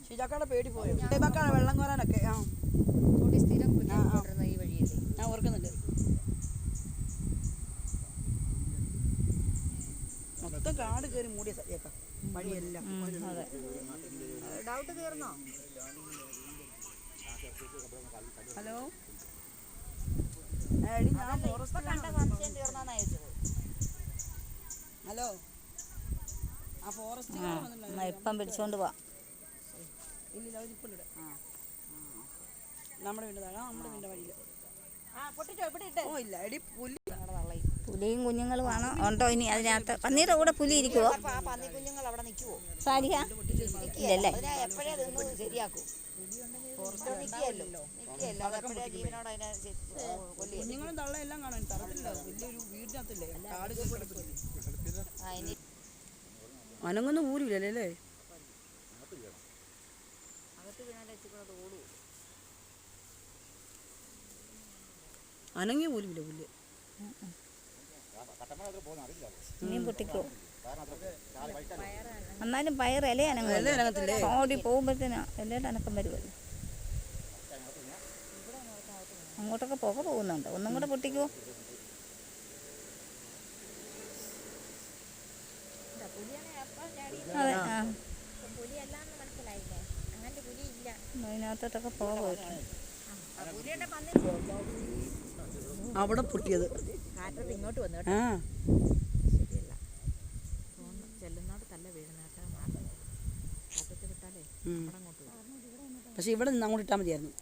ഷിജാക്കാടെ പേടി പോയോ? വെള്ളം കോരാനൊക്കെ സ്ഥിരം ഈ വഴിയല്ലേ ഞാൻ ഓർക്കുന്നുണ്ട്. മൊത്തം കാട് കയറി മൂടിയ സത്യേക്കാം വഴിയെല്ലാം. അതെ. ഡൗട്ട് തീർന്നോ? ഹലോ, ഹലോ, ആ ഫോറസ്റ്റ് ഇപ്പം പിടിച്ചോണ്ട് പോവാ. ഇല്ലില്ല, അവരിപ്പുണ്ട്. നമ്മുടെ വീട് താഴെ, നമ്മുടെ വീടിൻ്റെ വഴിയിൽ. ഓ ഇല്ല, എടി പുലി. പുലിയും കുഞ്ഞുങ്ങളുമാണ്. ഉണ്ടോ ഇനി അതിനകത്ത്? പന്നീരുടെ കൂടെ പുലി ഇരിക്കുവോ? കുഞ്ഞുങ്ങൾ അവിടെ നിൽക്കുവോ? സാരിക ഇല്ലല്ലേ? എപ്പോഴേ അതൊന്നും ശരിയാക്കും. കുഞ്ഞുങ്ങളും തള്ളയെല്ലാം കാണാൻ തറത്തില്ല. വലിയൊരു വീടിനകത്തില്ലേ കാട് കിടക്കില്ലേ. അനങ്ങൊന്നും ഊരില്ലല്ലേ? അനങ്ങിയ പോലുമില്ല പുല്ല്. ഇനിയും പൊട്ടിക്കോ? എന്നാലും പയർ ഇല അനങ്ങത്തില്ലേ? ഓടി പോകുമ്പോഴത്തേന് എല്ലാവരുടെ അനക്കം വരുമല്ലോ. അങ്ങോട്ടൊക്കെ പുക പോകുന്നുണ്ട്. ഒന്നും കൂടെ പൊട്ടിക്കോ? അതെ. അതിനകത്തോട്ടൊക്കെ പുക പോയിട്ടുണ്ട്. അവിടെ പൊട്ടിയത് ഇങ്ങോട്ട് വന്നു. ശരിയല്ല. ചെല്ലുന്നോട് തല്ല വീഴുന്നേട്ടാ. വിട്ടാലേ പക്ഷെ ഇവിടെ നിന്ന് അങ്ങോട്ട് ഇട്ടാൽ മതിയായിരുന്നു.